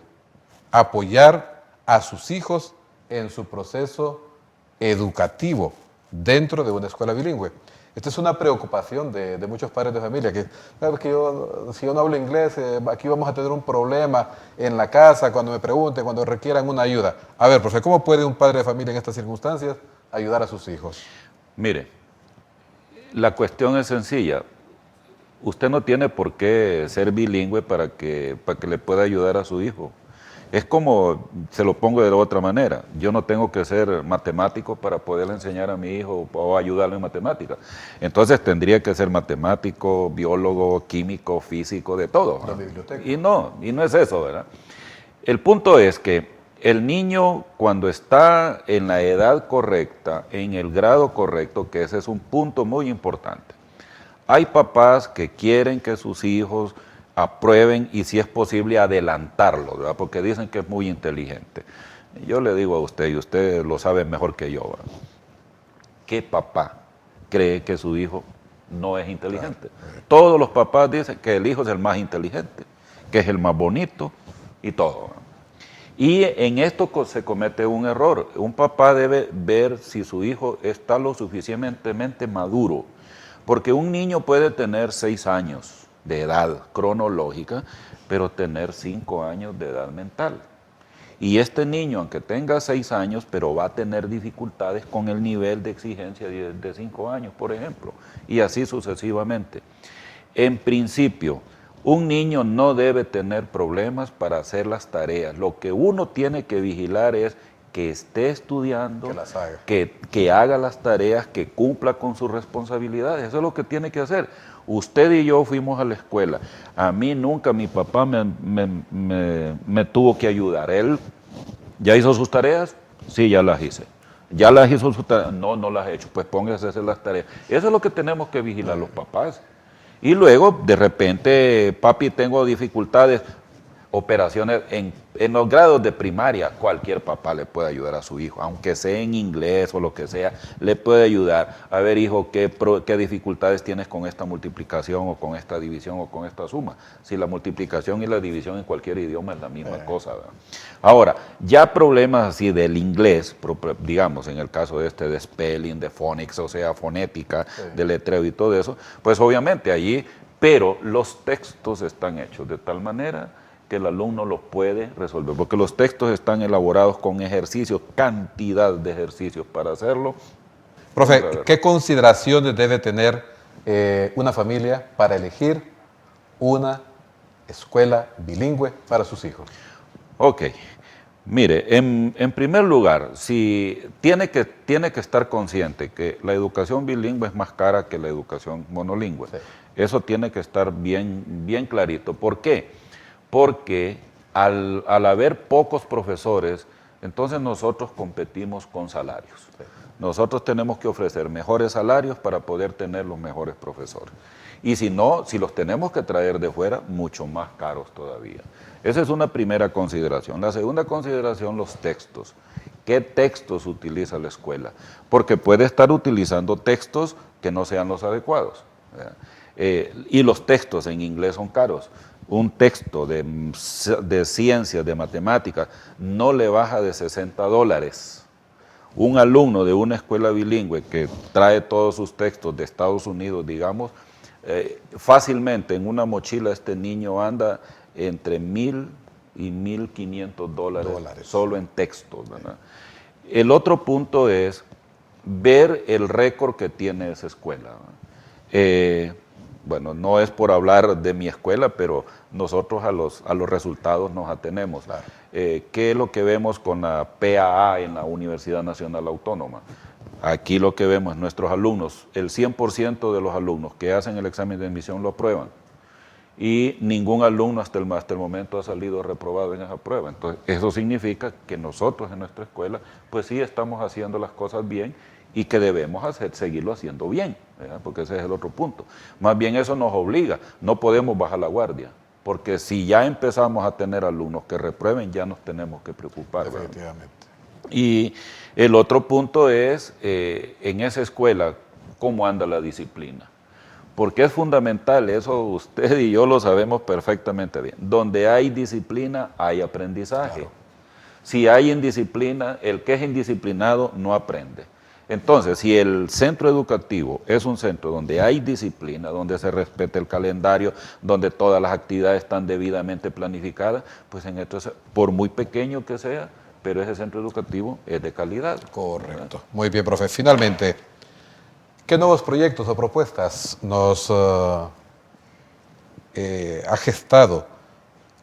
apoyar a sus hijos en su proceso educativo dentro de una escuela bilingüe? Esta es una preocupación de muchos padres de familia, que si yo no hablo inglés, aquí vamos a tener un problema en la casa, cuando me pregunten, cuando requieran una ayuda. A ver, profe, ¿cómo puede un padre de familia en estas circunstancias ayudar a sus hijos? Mire, la cuestión es sencilla. Usted no tiene por qué ser bilingüe para que le pueda ayudar a su hijo. Es como, se lo pongo de otra manera, yo no tengo que ser matemático para poderle enseñar a mi hijo o ayudarle en matemáticas. Entonces tendría que ser matemático, biólogo, químico, físico, de todo. La biblioteca. Y no es eso, ¿verdad? El punto es que el niño, cuando está en la edad correcta, en el grado correcto, que ese es un punto muy importante. Hay papás que quieren que sus hijos aprueben y, si es posible, adelantarlo, ¿verdad? Porque dicen que es muy inteligente. Yo le digo a usted, y usted lo sabe mejor que yo, ¿verdad? ¿Qué papá cree que su hijo no es inteligente? Todos los papás dicen que el hijo es el más inteligente, que es el más bonito y todo, ¿verdad? Y en esto se comete un error. Un papá debe ver si su hijo está lo suficientemente maduro, porque un niño puede tener 6 años de edad cronológica, pero tener 5 años de edad mental. Y este niño, aunque tenga 6 años, pero va a tener dificultades con el nivel de exigencia de 5 años, por ejemplo, y así sucesivamente. En principio, un niño no debe tener problemas para hacer las tareas. Lo que uno tiene que vigilar es que esté estudiando, que las haga. Que haga las tareas, que cumpla con sus responsabilidades. Eso es lo que tiene que hacer. Usted y yo fuimos a la escuela. A mí nunca mi papá me tuvo que ayudar. Él ya hizo sus tareas, sí, ya las hice. ¿Ya las hizo sus tareas? No, no las he hecho. Pues póngase a hacer las tareas. Eso es lo que tenemos que vigilar los papás. Y luego, de repente, papi, tengo dificultades, operaciones en los grados de primaria, cualquier papá le puede ayudar a su hijo, aunque sea en inglés o lo que sea, le puede ayudar. A ver, hijo, ¿qué dificultades tienes con esta multiplicación o con esta división o con esta suma? Si la multiplicación y la división en cualquier idioma es la misma cosa, ¿verdad? Ahora, ya problemas así del inglés, digamos, en el caso de spelling, de phonics, o sea, fonética, de letreo y todo eso, pues obviamente allí, pero los textos están hechos de tal manera que el alumno los puede resolver, porque los textos están elaborados con ejercicios, cantidad de ejercicios para hacerlo. Profe, ¿qué consideraciones debe tener una familia para elegir una escuela bilingüe para sus hijos? Ok, mire, en primer lugar, si tiene que estar consciente que la educación bilingüe es más cara que la educación monolingüe. Sí. Eso tiene que estar bien clarito. ¿Por qué? Porque al haber pocos profesores, entonces nosotros competimos con salarios. Nosotros tenemos que ofrecer mejores salarios para poder tener los mejores profesores. Y si no, si los tenemos que traer de fuera, mucho más caros todavía. Esa es una primera consideración. La segunda consideración, los textos. ¿Qué textos utiliza la escuela? Porque puede estar utilizando textos que no sean los adecuados. Y los textos en inglés son caros. Un texto de ciencias, de matemáticas, no le baja de $60. Un alumno de una escuela bilingüe que trae todos sus textos de Estados Unidos, digamos, fácilmente en una mochila este niño anda entre $1,000 y $1,500 solo en textos, ¿verdad? El otro punto es ver el récord que tiene esa escuela. Bueno, no es por hablar de mi escuela, pero nosotros a los resultados nos atenemos. Claro. ¿Qué es lo que vemos con la PAA en la Universidad Nacional Autónoma? Aquí lo que vemos es nuestros alumnos, el 100% de los alumnos que hacen el examen de admisión lo aprueban. Y ningún alumno hasta el momento ha salido reprobado en esa prueba. Entonces, eso significa que nosotros en nuestra escuela, pues sí estamos haciendo las cosas bien y que debemos seguirlo haciendo bien, ¿verdad? Porque ese es el otro punto. Más bien eso nos obliga, no podemos bajar la guardia, porque si ya empezamos a tener alumnos que reprueben, ya nos tenemos que preocupar. Definitivamente. ¿Verdad? Y el otro punto es, en esa escuela, ¿cómo anda la disciplina? Porque es fundamental, eso usted y yo lo sabemos perfectamente bien. Donde hay disciplina, hay aprendizaje. Claro. Si hay indisciplina, el que es indisciplinado no aprende. Entonces, si el centro educativo es un centro donde hay disciplina, donde se respeta el calendario, donde todas las actividades están debidamente planificadas, pues entonces, por muy pequeño que sea, pero ese centro educativo es de calidad. Correcto. ¿Verdad? Muy bien, profe. Finalmente, ¿qué nuevos proyectos o propuestas nos ha gestado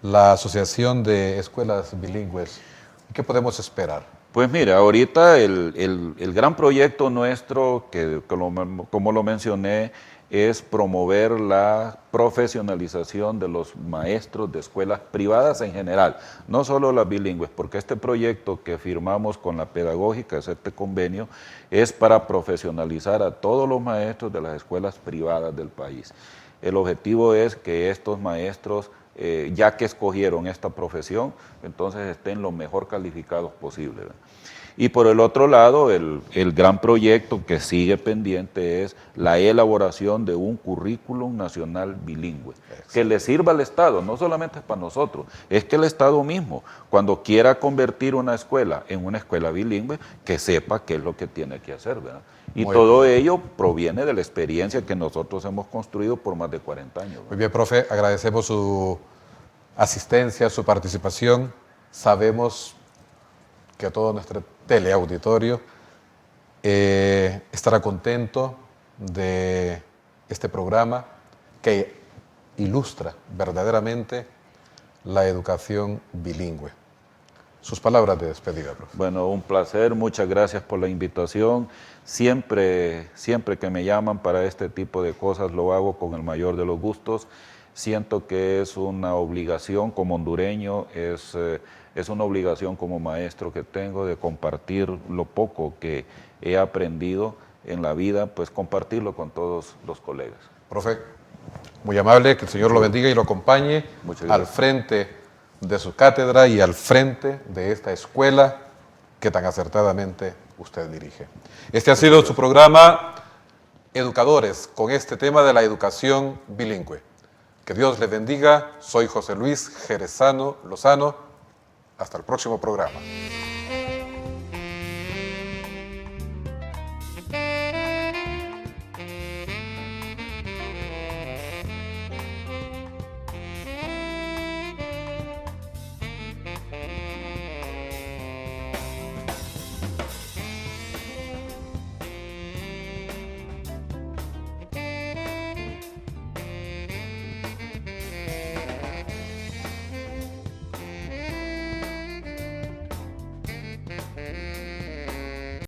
la Asociación de Escuelas Bilingües? ¿Qué podemos esperar? Pues mira, ahorita el gran proyecto nuestro, como lo mencioné, es promover la profesionalización de los maestros de escuelas privadas en general, no solo las bilingües, porque este proyecto que firmamos con la pedagógica, este convenio, es para profesionalizar a todos los maestros de las escuelas privadas del país. El objetivo es que estos maestros, ya que escogieron esta profesión, entonces estén lo mejor calificados posible, ¿verdad? Y por el otro lado, el gran proyecto que sigue pendiente es la elaboración de un currículum nacional bilingüe, que le sirva al Estado, no solamente es para nosotros, es que el Estado mismo, cuando quiera convertir una escuela en una escuela bilingüe, que sepa qué es lo que tiene que hacer, ¿verdad? Y todo ello proviene de la experiencia que nosotros hemos construido por más de 40 años, ¿verdad? Muy bien, profe, agradecemos su asistencia, su participación. Sabemos que todo nuestro teleauditorio estará contento de este programa que ilustra verdaderamente la educación bilingüe. Sus palabras de despedida, profe. Bueno, un placer, muchas gracias por la invitación. Siempre que me llaman para este tipo de cosas lo hago con el mayor de los gustos. Siento que es una obligación como hondureño, es una obligación como maestro que tengo de compartir lo poco que he aprendido en la vida, pues compartirlo con todos los colegas. Profe, muy amable, que el Señor lo bendiga y lo acompañe al frente de su cátedra y al frente de esta escuela que tan acertadamente usted dirige. Este ha sido su programa Educadores, con este tema de la educación bilingüe. Que Dios le bendiga. Soy José Luis Jerezano Lozano. Hasta el próximo programa.